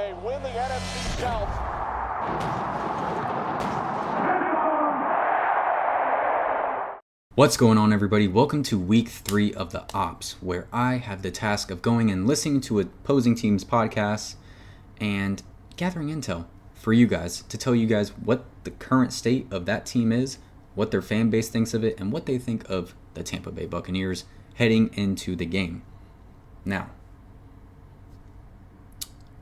they win the NFC South. What's going on, everybody? Welcome to week 3 of the OPPS, where I have the task of going and listening to opposing teams' podcasts and gathering intel for you guys to tell you guys what the current state of that team is, what their fan base thinks of it, and what they think of the Tampa Bay Buccaneers heading into the game. Now,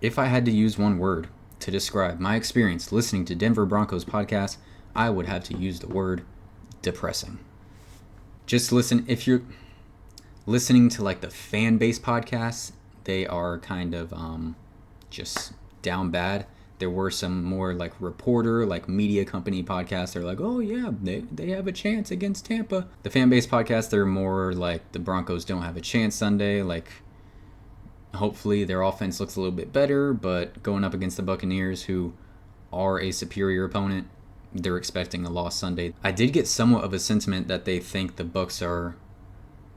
if I had to use one word to describe my experience listening to Denver Broncos podcasts, I would have to use the word depressing. Just listen, if you're listening to like the fan base podcasts, they are kind of just down bad. There were some more like reporter, like media company podcasts. They're like, oh yeah, they have a chance against Tampa. The fan base podcasts, they're more like the Broncos don't have a chance Sunday. Like, hopefully their offense looks a little bit better, but going up against the Buccaneers, who are a superior opponent, they're expecting a loss Sunday. I did get somewhat of a sentiment that they think the Bucs are,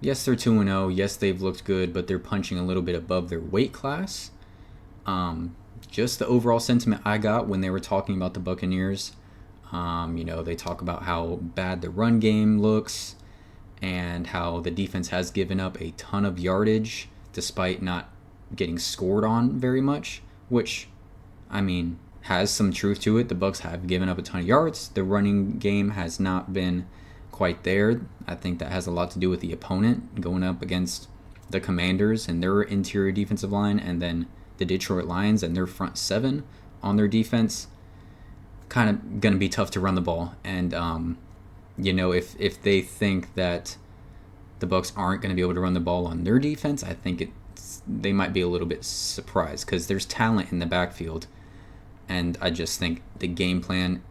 yes, they're 2-0, yes, they've looked good, but they're punching a little bit above their weight class. Just the overall sentiment I got when they were talking about the Buccaneers. They talk about how bad the run game looks and how the defense has given up a ton of yardage despite not getting scored on very much, which, I mean, has some truth to it. The Bucs have given up a ton of yards. The running game has not been quite there. I think that has a lot to do with the opponent going up against the Commanders and their interior defensive line, and then the Detroit Lions and their front seven on their defense. Kind of going to be tough to run the ball. And, if they think that the Bucs aren't going to be able to run the ball on their defense, I think they might be a little bit surprised because there's talent in the backfield. And I just think the game plan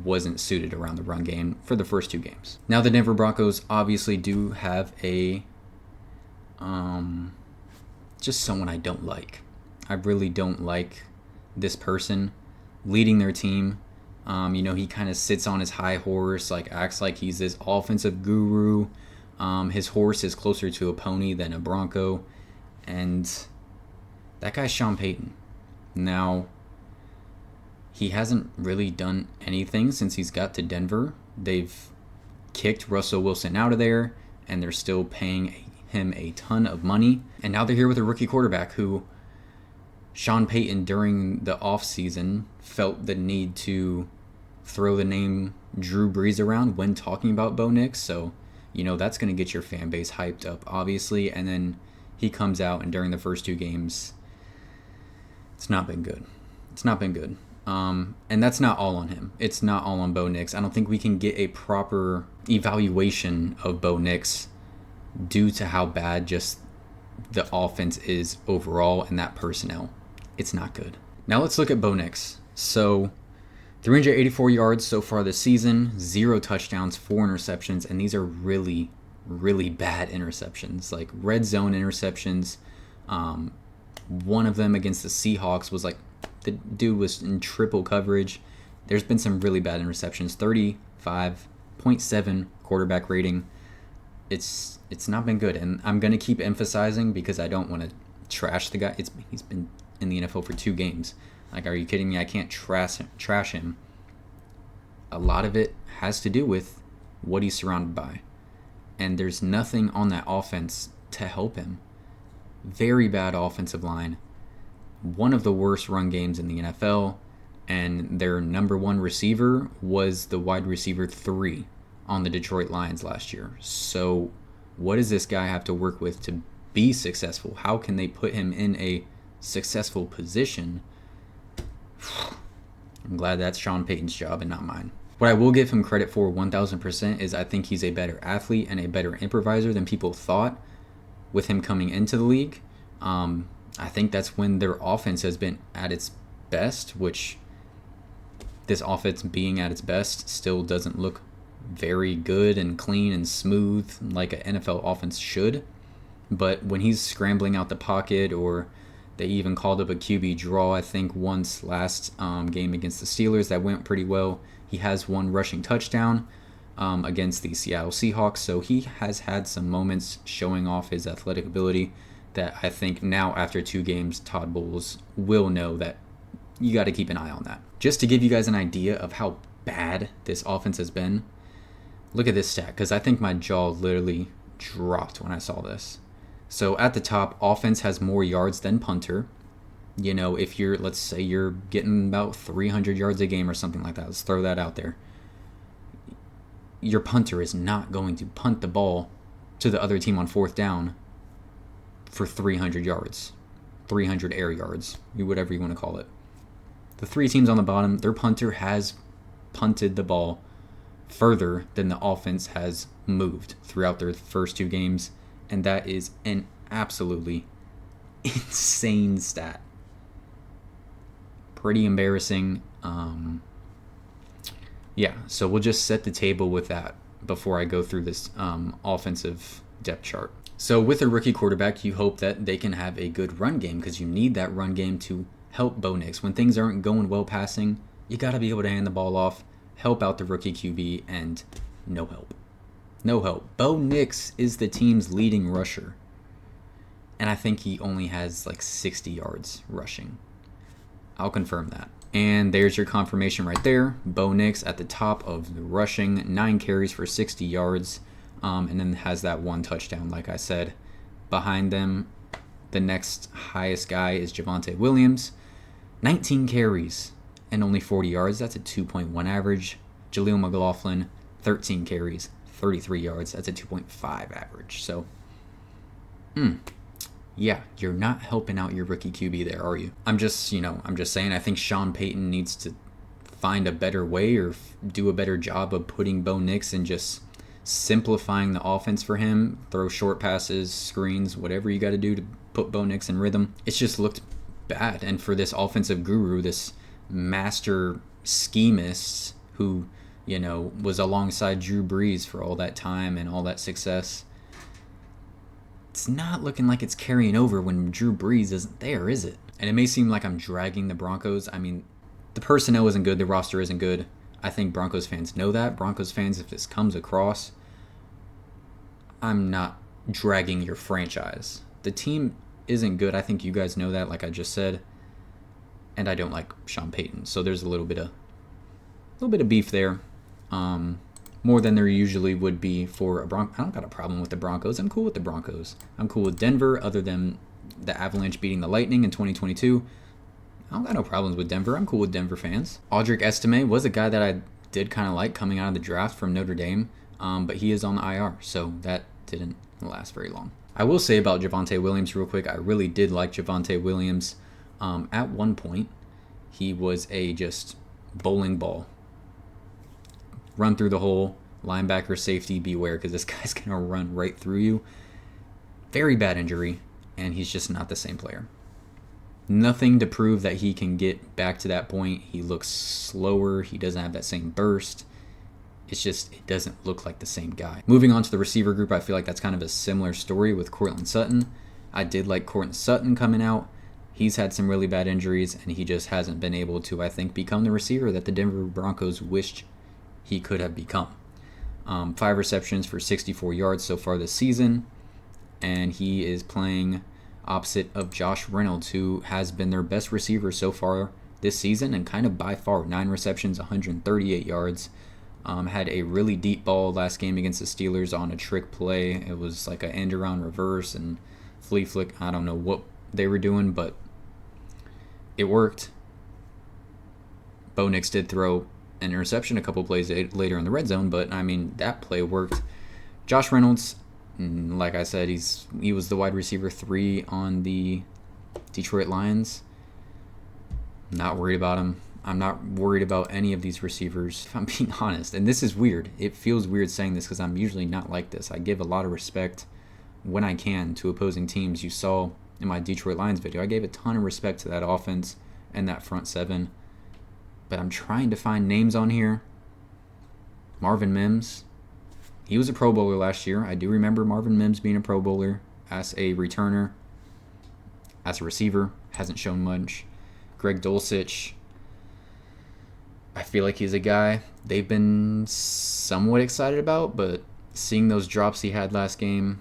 wasn't suited around the run game for the first two games. Now the Denver Broncos obviously do have just someone I don't like. I really don't like this person leading their team. He kind of sits on his high horse, like acts like he's this offensive guru. His horse is closer to a pony than a Bronco. And that guy's Sean Payton. Now, he hasn't really done anything since he's got to Denver. They've kicked Russell Wilson out of there, and they're still paying him a ton of money. And now they're here with a rookie quarterback who Sean Payton, during the offseason, felt the need to throw the name Drew Brees around when talking about Bo Nix. So, that's going to get your fan base hyped up, obviously. And then he comes out, and during the first two games, it's not been good. And that's not all on him. It's not all on Bo Nix. I don't think we can get a proper evaluation of Bo Nix due to how bad just the offense is overall and that personnel. It's not good. Now let's look at Bo Nix. So 384 yards so far this season, 0 touchdowns, 4 interceptions, and these are really, really bad interceptions, like red zone interceptions. One of them against the Seahawks was like, the dude was in triple coverage. There's been some really bad interceptions. 35.7 quarterback rating. It's not been good, and I'm gonna keep emphasizing because I don't want to trash the guy. He's been in the NFL for 2 games. Like, are you kidding me? I can't trash him. A lot of it has to do with what he's surrounded by, and there's nothing on that offense to help him. Very bad offensive line. One of the worst run games in the NFL, and their number 1 receiver was the wide receiver 3 on the Detroit Lions last year. So what does this guy have to work with to be successful? How can they put him in a successful position? I'm glad that's Sean Payton's job and not mine. What I will give him credit for 1,000% is I think he's a better athlete and a better improviser than people thought with him coming into the league. I think that's when their offense has been at its best, which this offense being at its best still doesn't look very good and clean and smooth like an NFL offense should. But when he's scrambling out the pocket, or they even called up a QB draw, I think once last game against the Steelers, that went pretty well. He has 1 rushing touchdown against the Seattle Seahawks, so he has had some moments showing off his athletic ability that I think now after 2 games, Todd Bowles will know that you got to keep an eye on that. Just to give you guys an idea of how bad this offense has been, look at this stat, because I think my jaw literally dropped when I saw this. So at the top, offense has more yards than punter. You know, if you're, let's say you're getting about 300 yards a game or something like that, let's throw that out there. Your punter is not going to punt the ball to the other team on fourth down for 300 yards, 300 air yards, whatever you want to call it. The three teams on the bottom, their punter has punted the ball further than the offense has moved throughout their first two games, and that is an absolutely insane stat. Pretty embarrassing. Yeah, so we'll just set the table with that before I go through this offensive depth chart. So with a rookie quarterback, you hope that they can have a good run game because you need that run game to help Bo Nix. When things aren't going well passing, you got to be able to hand the ball off, help out the rookie QB, and no help. No help. Bo Nix is the team's leading rusher, and I think he only has like 60 yards rushing. I'll confirm that. And there's your confirmation right there. Bo Nix at the top of the rushing, 9 carries for 60 yards, and then has that 1 touchdown, like I said. Behind them, the next highest guy is Javonte Williams, 19 carries and only 40 yards. That's a 2.1 average. Jaleel McLaughlin, 13 carries, 33 yards. That's a 2.5 average. So, yeah, you're not helping out your rookie QB there, are you? I'm just saying, I think Sean Payton needs to find a better way or do a better job of putting Bo Nix and just simplifying the offense for him. Throw short passes, screens, whatever you got to do to put Bo Nix in rhythm. It's just looked bad. And for this offensive guru, this master schemist who, was alongside Drew Brees for all that time and all that success, it's not looking like it's carrying over when Drew Brees isn't there, is it? And it may seem like I'm dragging the Broncos. I mean, the personnel isn't good. The roster isn't good. I think Broncos fans know that. Broncos fans, if this comes across, I'm not dragging your franchise. The team isn't good. I think you guys know that, like I just said. And I don't like Sean Payton. So there's a little bit of beef there. More than there usually would be for a Bronco. I don't got a problem with the Broncos. I'm cool with the Broncos. I'm cool with Denver, other than the Avalanche beating the Lightning in 2022. I don't got no problems with Denver. I'm cool with Denver fans. Audric Estime was a guy that I did kind of like coming out of the draft from Notre Dame, but he is on the IR, so that didn't last very long. I will say about Javonte Williams real quick, I really did like Javonte Williams. At one point, he was a just bowling ball. Run through the hole, linebacker, safety, beware, because this guy's going to run right through you. Very bad injury, and he's just not the same player. Nothing to prove that he can get back to that point. He looks slower. He doesn't have that same burst. It's just, it doesn't look like the same guy. Moving on to the receiver group, I feel like that's kind of a similar story with Courtland Sutton. I did like Courtland Sutton coming out. He's had some really bad injuries, and he just hasn't been able to, I think, become the receiver that the Denver Broncos wished he could have become. 5 receptions for 64 yards so far this season, and he is playing opposite of Josh Reynolds, who has been their best receiver so far this season, and kind of by far. 9 receptions, 138 yards. Had a really deep ball last game against the Steelers on a trick play. It was like an end around reverse and flea flick. I don't know what they were doing, but it worked. Bo Nix did throw an interception a couple plays later in the red zone, but I mean, that play worked. Josh Reynolds, like I said, he was the wide receiver 3 on the Detroit Lions. Not worried about him. I'm not worried about any of these receivers, if I'm being honest. And this is weird. It feels weird saying this because I'm usually not like this. I give a lot of respect when I can to opposing teams. You saw in my Detroit Lions video, I gave a ton of respect to that offense and that front 7. But I'm trying to find names on here. Marvin Mims. He was a Pro Bowler last year. I do remember Marvin Mims being a Pro Bowler as a returner. As a receiver, hasn't shown much. Greg Dulcich. I feel like he's a guy they've been somewhat excited about, but seeing those drops he had last game,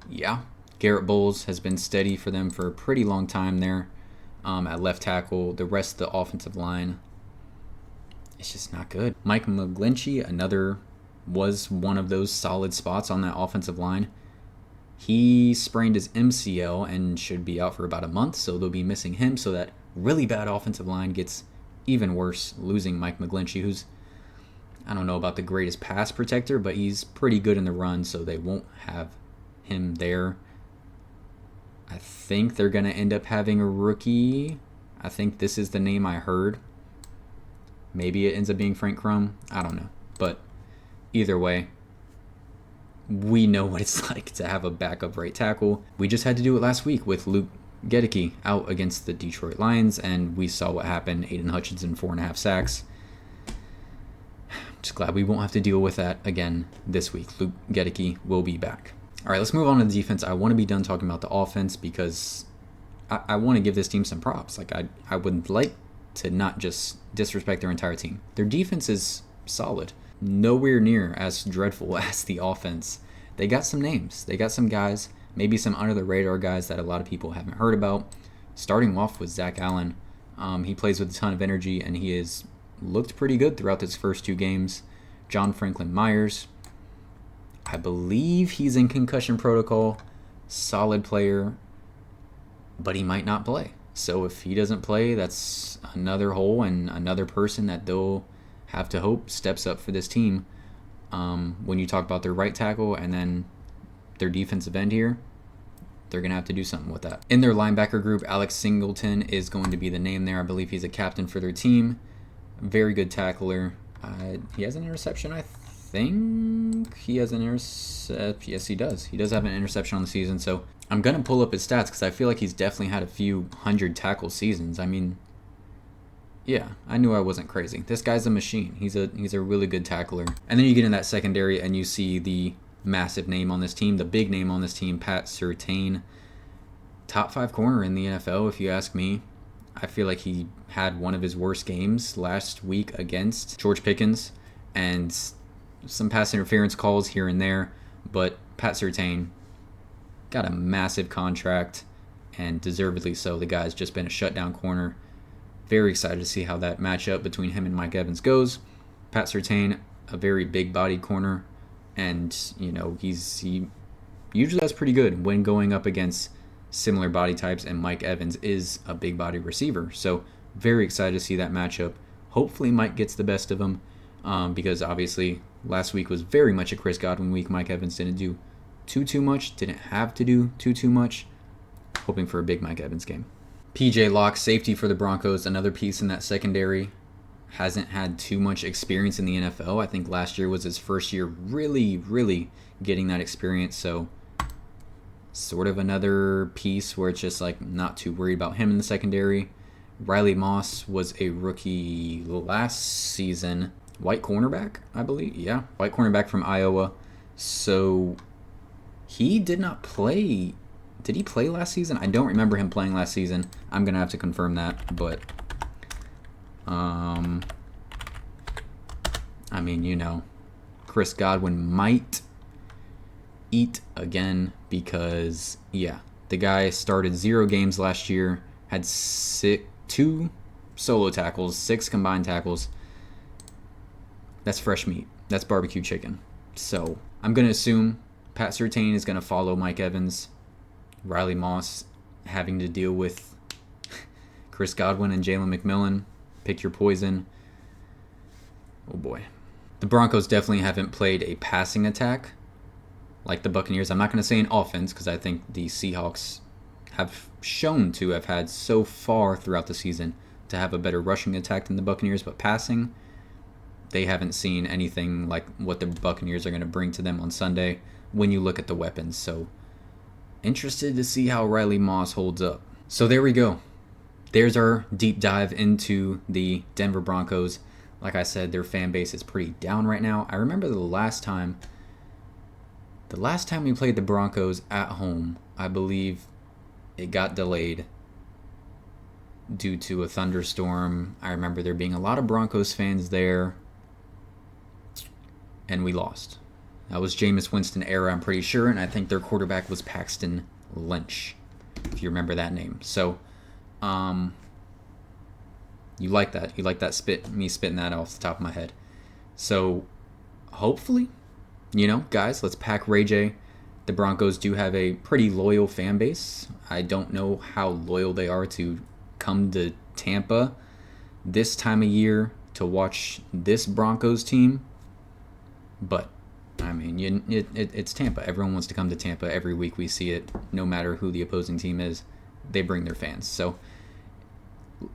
yeah. Garrett Bowles has been steady for them for a pretty long time there. at left tackle. The rest of the offensive line, it's just not good. Mike McGlinchey, was one of those solid spots on that offensive line. He sprained his MCL and should be out for about a month, so they'll be missing him. So that really bad offensive line gets even worse, losing Mike McGlinchey, who's, I don't know about the greatest pass protector, but he's pretty good in the run, so they won't have him there. I think they're going to end up having a rookie. I think this is the name I heard. Maybe it ends up being Frank Crum. I don't know. But either way, we know what it's like to have a backup right tackle. We just had to do it last week with Luke Gedeke out against the Detroit Lions, and we saw what happened. Aiden Hutchinson, 4.5 sacks. Just glad we won't have to deal with that again this week. Luke Gedeke will be back. All right, let's move on to the defense. I want to be done talking about the offense because I want to give this team some props. Like I would like to not just disrespect their entire team. Their defense is solid. Nowhere near as dreadful as the offense. They got some names. They got some guys, maybe some under-the-radar guys that a lot of people haven't heard about. Starting off with Zach Allen. He plays with a ton of energy, and he has looked pretty good throughout his first 2 games. John Franklin Myers. I believe he's in concussion protocol. Solid player, but he might not play. So if he doesn't play, that's another hole and another person that they'll have to hope steps up for this team. When you talk about their right tackle and then their defensive end here, they're going to have to do something with that. In their linebacker group, Alex Singleton is going to be the name there. I believe he's a captain for their team. Very good tackler. He has an interception, I think. He has an interception. Yes, he does. He does have an interception on the season. So I'm going to pull up his stats because I feel like he's definitely had a few 100 tackle seasons. I mean, yeah, I knew I wasn't crazy. This guy's a machine. He's a really good tackler. And then you get in that secondary and you see the massive name on this team, the big name on this team, Pat Surtain. Top 5 corner in the NFL, if you ask me. I feel like he had one of his worst games last week against George Pickens and some pass interference calls here and there. But Pat Surtain got a massive contract, and deservedly so. The guy's just been a shutdown corner. Very excited to see how that matchup between him and Mike Evans goes. Pat Surtain, a very big-bodied corner, and he usually does pretty good when going up against similar body types, and Mike Evans is a big-body receiver. So very excited to see that matchup. Hopefully Mike gets the best of him, because obviously last week was very much a Chris Godwin week. Mike Evans didn't do too much, didn't have to do too much. Hoping for a big Mike Evans game. PJ Locke, safety for the Broncos, another piece in that secondary. Hasn't had too much experience in the NFL. I think last year was his first year really getting that experience. So sort of another piece where it's just like not too worried about him in the secondary. Riley Moss was a rookie last season. White cornerback, I believe. Yeah, white cornerback from Iowa. So he did not play. Did he play last season? I don't remember him playing last season. I'm going to have to confirm that. But, I mean, Chris Godwin might eat again because, yeah, the guy started 0 games last year, had 2 solo tackles, 6 combined tackles. That's fresh meat. That's barbecue chicken. So I'm going to assume Pat Surtain is going to follow Mike Evans. Riley Moss having to deal with Chris Godwin and Jalen McMillan. Pick your poison. Oh boy. The Broncos definitely haven't played a passing attack like the Buccaneers. I'm not going to say an offense because I think the Seahawks have shown to have had so far throughout the season to have a better rushing attack than the Buccaneers, but passing, they haven't seen anything like what the Buccaneers are going to bring to them on Sunday when you look at the weapons. So interested to see how Riley Moss holds up. So there we go. There's our deep dive into the Denver Broncos. Like I said, their fan base is pretty down right now. I remember the last time we played the Broncos at home, I believe it got delayed due to a thunderstorm. I remember there being a lot of Broncos fans there, and we lost. That was Jameis Winston era, I'm pretty sure, and I think their quarterback was Paxton Lynch, if you remember that name. So You like that. You like that me spitting that off the top of my head. So hopefully, guys, let's pack Ray J. The Broncos do have a pretty loyal fan base. I don't know how loyal they are to come to Tampa this time of year to watch this Broncos team. But, I mean, it's Tampa. Everyone wants to come to Tampa. Every week we see it. No matter who the opposing team is, they bring their fans. So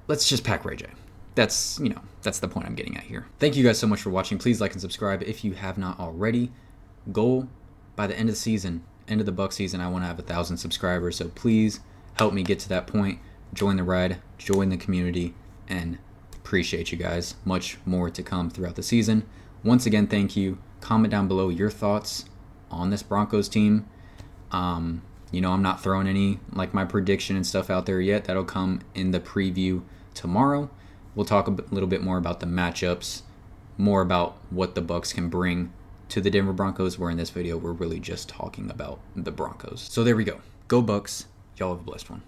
let's just pack Ray J. That's the point I'm getting at here. Thank you guys so much for watching. Please like and subscribe if you have not already. Goal by the end of the season, end of the Buck season, I want to have 1,000 subscribers. So please help me get to that point. Join the ride, join the community, and appreciate you guys. Much more to come throughout the season. Once again, thank you. Comment down below your thoughts on this Broncos team. I'm not throwing any my prediction and stuff out there yet. That'll come in the preview tomorrow. We'll talk a little bit more about the matchups, more about what the Bucs can bring to the Denver Broncos, where in this video we're really just talking about the Broncos. So there we go. Go Bucs. Y'all have a blessed one.